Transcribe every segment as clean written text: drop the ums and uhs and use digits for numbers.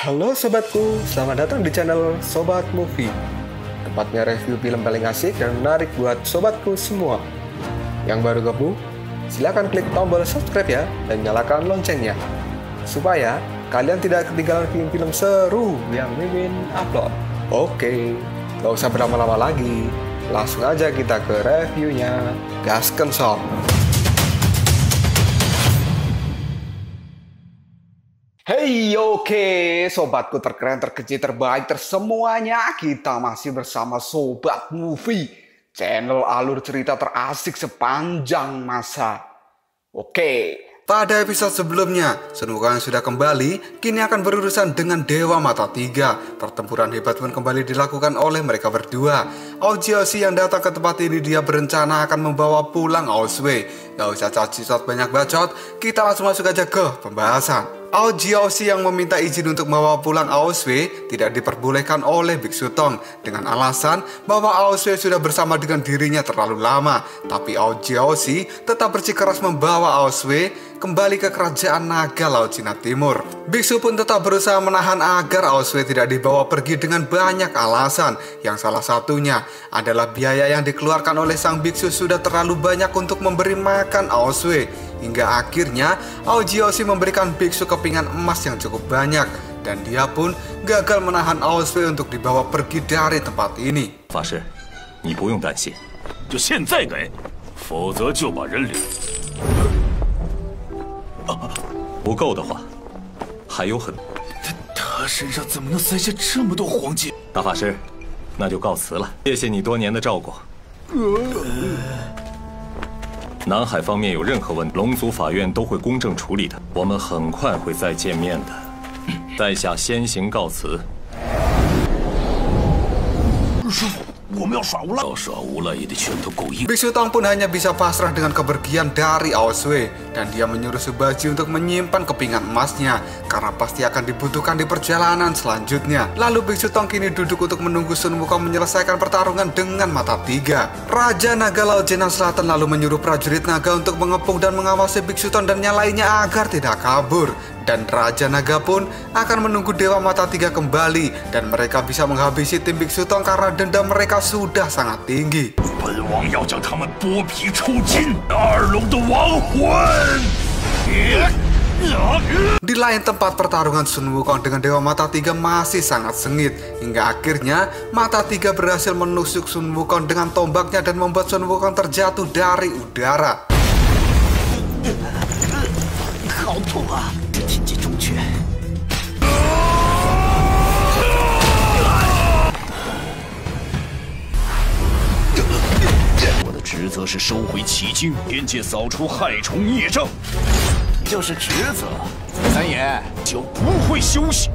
Halo sobatku, selamat datang di channel Sobat Movie. Tempatnya review film paling asik dan menarik buat sobatku semua. Yang baru gabung, silahkan klik tombol subscribe ya dan nyalakan loncengnya, supaya kalian tidak ketinggalan film-film seru yang Mimin upload. Oke, gak usah berlama-lama lagi, langsung aja kita ke reviewnya. Gasken sob. Hey, oke, sobatku terkeren, terkecil, terbaik, tersemuanya. Kita masih bersama Sobat Movie, channel alur cerita terasik sepanjang masa. Oke, pada episode sebelumnya, Sun Wukong sudah kembali, kini akan berurusan dengan Dewa Mata Tiga. Pertempuran hebat pun kembali dilakukan oleh mereka berdua. Aojioshi yang datang ke tempat ini, dia berencana akan membawa pulang Aosway. Gak usah cacot banyak bacot, kita langsung masuk aja ke pembahasan. Aojioshi yang meminta izin untuk membawa pulang Aosway tidak diperbolehkan oleh Biksu Tong dengan alasan bahwa Aosway sudah bersama dengan dirinya terlalu lama. Tapi Aojioshi tetap bersikeras membawa Aosway kembali ke kerajaan naga Laut Cina Timur. Biksu pun tetap berusaha menahan agar Aosway tidak dibawa pergi dengan banyak alasan, yang salah satunya adalah biaya yang dikeluarkan oleh sang biksu sudah terlalu banyak untuk memberi makan Aosway. Hingga akhirnya Aojioshi memberikan biksu kepingan emas yang cukup banyak, dan dia pun gagal menahan Aosway untuk dibawa pergi dari tempat ini. 法师，你不用担心，就现在给，否则就把人领。不够的话，还有很。他身上怎么能塞下这么多黄金？大法师，那就告辞了，谢谢你多年的照顾。南海方面有任何问题，龙族法院都会公正处理的。我们很快会再见面的。在下先行告辞。师傅，我们要耍无赖，要耍无赖也得拳头够硬。 Biksu Tong pun hanya bisa pasrah dengan kepergian dari Aosway, dan dia menyuruh Subaji untuk menyimpan kepingan emasnya karena pasti akan dibutuhkan di perjalanan selanjutnya. Lalu Biksu Tong kini duduk untuk menunggu Sun Wukong menyelesaikan pertarungan dengan Mata Tiga. Raja Naga Laut Cina Selatan lalu menyuruh prajurit naga untuk mengepung dan mengawasi Biksu Tong dan yang lainnya agar tidak kabur. Dan Raja Naga pun akan menunggu Dewa Mata Tiga kembali dan mereka bisa menghabisi tim Biksu Tong karena dendam mereka sudah sangat tinggi. Di lain tempat, pertarungan Sun Wukong dengan Dewa Mata Tiga masih sangat sengit, hingga akhirnya Mata Tiga berhasil menusuk Sun Wukong dengan tombaknya dan membuat Sun Wukong terjatuh dari udara. 好痛啊！这天劫中拳。我的职责是收回奇经，天界扫除害虫业障。就是职责，三爷就不会休息。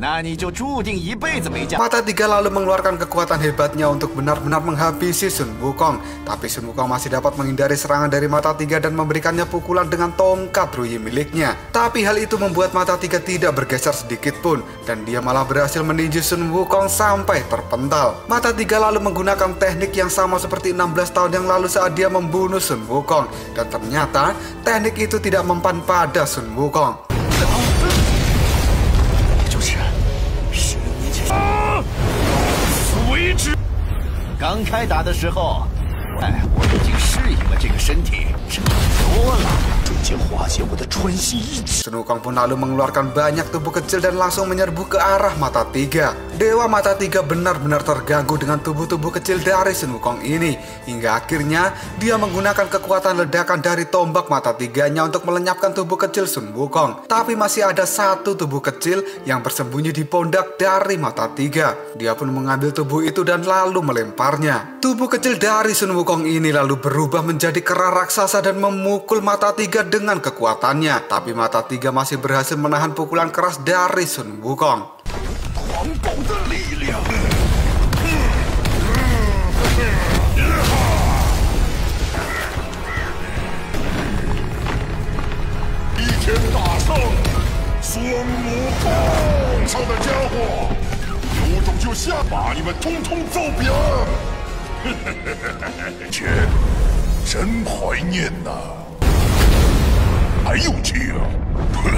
那你就注定一辈子没家。 Mata Tiga lalu mengeluarkan kekuatan hebatnya untuk benar-benar menghabisi Sun Wukong. Tapi Sun Wukong masih dapat menghindari serangan dari Mata Tiga dan memberikannya pukulan dengan tongkat Ruyi miliknya. Tapi hal itu membuat Mata Tiga tidak bergeser sedikit pun, dan dia malah berhasil meninju Sun Wukong sampai terpental. Mata Tiga lalu menggunakan teknik yang sama seperti 16 tahun yang lalu saat dia membunuh Sun Wukong, dan ternyata teknik itu tidak mempan pada Sun Wukong. 刚开打的时候，我已经适应了这个身体，差不多了。瞬间化解我的穿心一击。 Sun Wukong pun lalu mengeluarkan banyak tubuh kecil dan langsung menyerbu ke arah Mata Tiga. Dewa Mata Tiga benar-benar terganggu dengan tubuh-tubuh kecil dari Sun Wukong ini, hingga akhirnya dia menggunakan kekuatan ledakan dari tombak Mata Tiganya untuk melenyapkan tubuh kecil Sun Wukong. Tapi masih ada satu tubuh kecil yang bersembunyi di pundak dari Mata Tiga. Dia pun mengambil tubuh itu dan lalu melemparnya. Tubuh kecil dari Sun Wukong ini lalu berubah menjadi kera raksasa dan memukul Mata Tiga dengan kekuatannya. Tapi Mata Tiga masih berhasil menahan pukulan keras dari Sun Wukong. 狂暴的力量。一天大圣，孙悟空，臭的家伙，有种就下，把你们通通揍扁！切，真怀念呐！还有气啊！哼，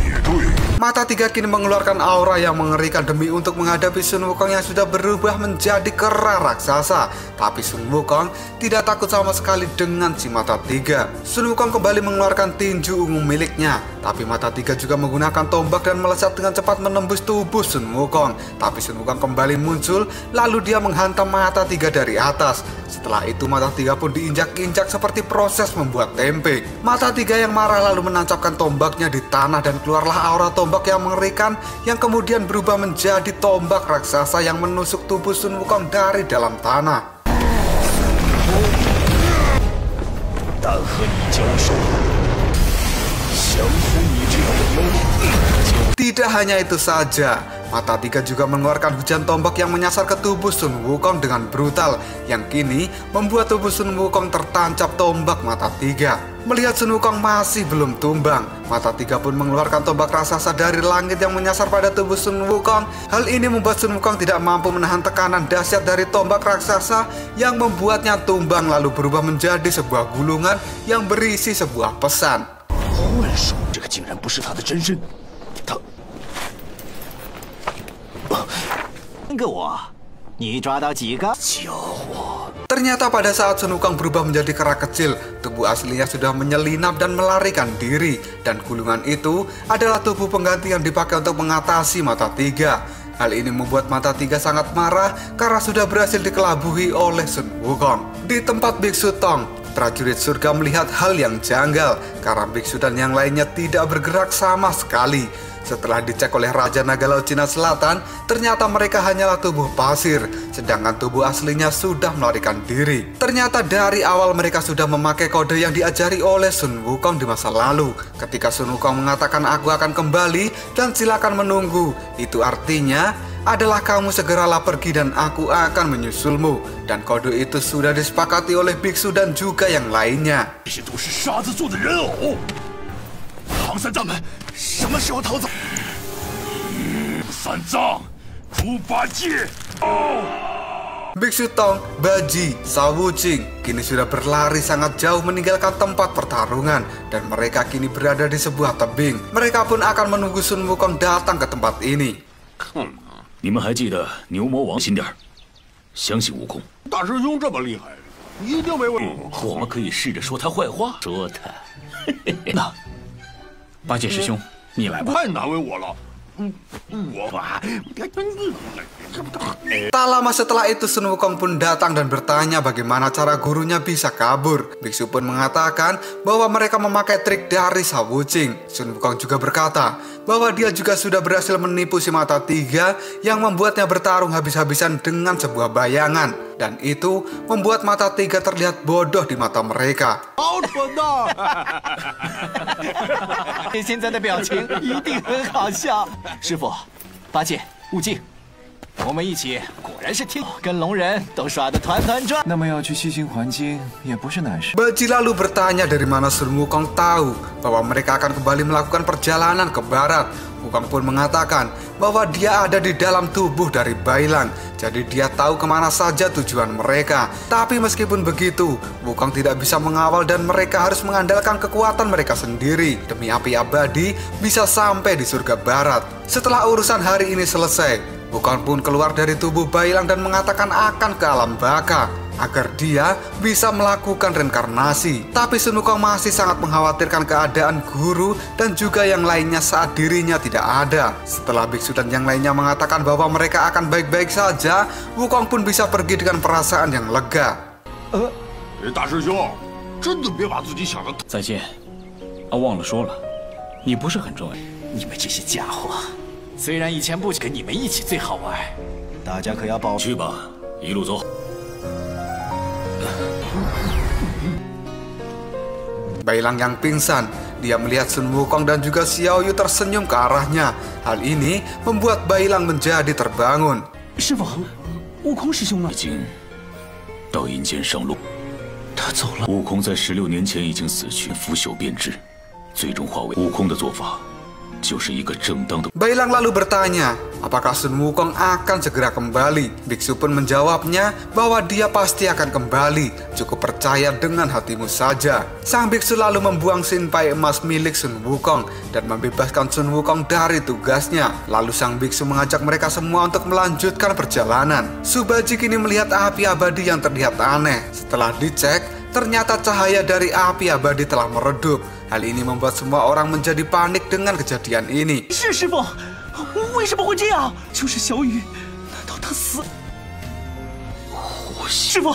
也对。Mata Tiga kini mengeluarkan aura yang mengerikan demi untuk menghadapi Sun Wukong yang sudah berubah menjadi kera raksasa. Tapi Sun Wukong tidak takut sama sekali dengan si Mata Tiga. Sun Wukong kembali mengeluarkan tinju ungu miliknya. Tapi Mata Tiga juga menggunakan tombak dan melesat dengan cepat menembus tubuh Sun Wukong. Tapi Sun Wukong kembali muncul, lalu dia menghantam Mata Tiga dari atas. Setelah itu Mata Tiga pun diinjak-injak seperti proses membuat tempe. Mata Tiga yang marah lalu menancapkan tombaknya di tanah dan keluarlah aura tombak yang mengerikan yang kemudian berubah menjadi tombak raksasa yang menusuk tubuh Sun Wukong dari dalam tanah. Tidak hanya itu saja, Mata Tiga juga mengeluarkan hujan tombak yang menyasar ke tubuh Sun Wukong dengan brutal, yang kini membuat tubuh Sun Wukong tertancap tombak Mata Tiga. Melihat Sun Wukong masih belum tumbang, Mata Tiga pun mengeluarkan tombak raksasa dari langit yang menyasar pada tubuh Sun Wukong. Hal ini membuat Sun Wukong tidak mampu menahan tekanan dahsyat dari tombak raksasa yang membuatnya tumbang lalu berubah menjadi sebuah gulungan yang berisi sebuah pesan. Ternyata pada saat Sun Wukong berubah menjadi kera kecil, tubuh aslinya sudah menyelinap dan melarikan diri. Dan gulungan itu adalah tubuh pengganti yang dipakai untuk mengatasi Mata Tiga. Hal ini membuat Mata Tiga sangat marah karena sudah berhasil dikelabui oleh Sun Wukong. Di tempat Biksu Tong, prajurit surga melihat hal yang janggal karena biksu dan yang lainnya tidak bergerak sama sekali. Setelah dicek oleh Raja Naga Laut Cina Selatan, ternyata mereka hanyalah tubuh pasir, sedangkan tubuh aslinya sudah melarikan diri. Ternyata dari awal mereka sudah memakai kode yang diajari oleh Sun Wukong di masa lalu. Ketika Sun Wukong mengatakan aku akan kembali dan silakan menunggu, itu artinya adalah kamu segeralah pergi dan aku akan menyusulmu. Dan kode itu sudah disepakati oleh biksu dan juga yang lainnya. Biksu Tong, Baji, Shao Wuqing kini sudah berlari sangat jauh meninggalkan tempat pertarungan dan mereka kini berada di sebuah tebing. Mereka pun akan menunggu Sun Wukong datang ke tempat ini. 你们还记得牛魔王？心点儿，相信悟空。大师兄这么厉害，一定没问题。我们可以试着说他坏话，说他。那，八戒师兄，你来吧。太难为我了。Tak lama setelah itu Sun Wukong pun datang dan bertanya bagaimana cara gurunya bisa kabur. Biksu pun mengatakan bahwa mereka memakai trik dari Shao Wuqing. Sun Wukong juga berkata bahwa dia juga sudah berhasil menipu si Mata Tiga yang membuatnya bertarung habis-habisan dengan sebuah bayangan. Dan itu membuat Mata Tiga terlihat bodoh di mata mereka. 好蠢呐！你现在的表情一定很好笑。师傅，八戒、悟净，我们一起果然是天，跟龙人都耍得团团转。那么要去西行还经也不是难事。 Baji lalu bertanya dari mana Sun Wukong tahu bahwa mereka akan kembali melakukan perjalanan ke barat. Wukong pun mengatakan bahwa dia ada di dalam tubuh dari Bailang, jadi dia tahu kemana saja tujuan mereka. Tapi meskipun begitu, Wukong tidak bisa mengawal dan mereka harus mengandalkan kekuatan mereka sendiri demi api abadi bisa sampai di surga barat. Setelah urusan hari ini selesai, Wukong pun keluar dari tubuh Bailang dan mengatakan akan ke alam baka agar dia bisa melakukan reinkarnasi. Tapi Sun Wukong masih sangat mengkhawatirkan keadaan guru dan juga yang lainnya saat dirinya tidak ada. Setelah biksu dan yang lainnya mengatakan bahwa mereka akan baik-baik saja, Wukong pun bisa pergi dengan perasaan yang lega. 大师兄，真的别把自己想得。再见，忘了说了，你不是很重要。你们这些家伙，虽然以前不跟你们一起最好玩，大家可要保去吧，一路走。 Bailang yang pingsan, dia melihat Sun Wukong dan juga Xiao Yu tersenyum ke arahnya. Hal ini membuat Bailang menjadi terbangun. 师傅，悟空师兄呢？已经到阴间上路，他走了。悟空在16年前已经死去，腐朽变质，最终化为悟空的做法，就是一个正当的。 Bailang lalu bertanya, apakah Sun Wukong akan segera kembali? Biksu pun menjawabnya bahwa dia pasti akan kembali. Cukup percaya dengan hatimu saja. Sang biksu lalu membuang sinpai emas milik Sun Wukong dan membebaskan Sun Wukong dari tugasnya. Lalu sang biksu mengajak mereka semua untuk melanjutkan perjalanan. Subaji kini melihat api abadi yang terlihat aneh. Setelah dicek, ternyata cahaya dari api abadi telah meredup. Hal ini membuat semua orang menjadi panik dengan kejadian ini. 是师傅，为什么会这样？就是小雨，难道他死？师傅，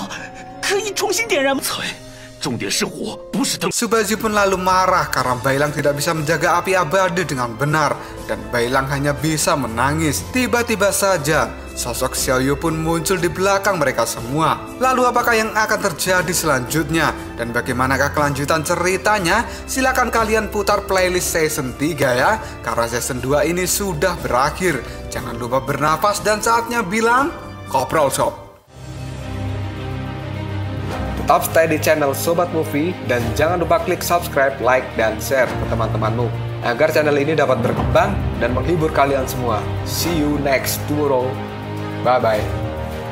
可以重新点燃吗？重点是火，不是灯。 Subaji pun lalu marah karena Bailang tidak bisa menjaga api abadi dengan benar dan Bailang hanya bisa menangis. Tiba-tiba saja sosok Xiaoyu pun muncul di belakang mereka semua. Lalu apakah yang akan terjadi selanjutnya dan bagaimanakah kelanjutan ceritanya? Silakan kalian putar playlist season 3 ya, karena season 2 ini sudah berakhir. Jangan lupa bernafas dan saatnya bilang Koprol Shop. Tetap stay di channel Sobat Movie dan jangan lupa klik subscribe, like, dan share ke teman-temanmu agar channel ini dapat berkembang dan menghibur kalian semua. See you next tomorrow. Bye-bye.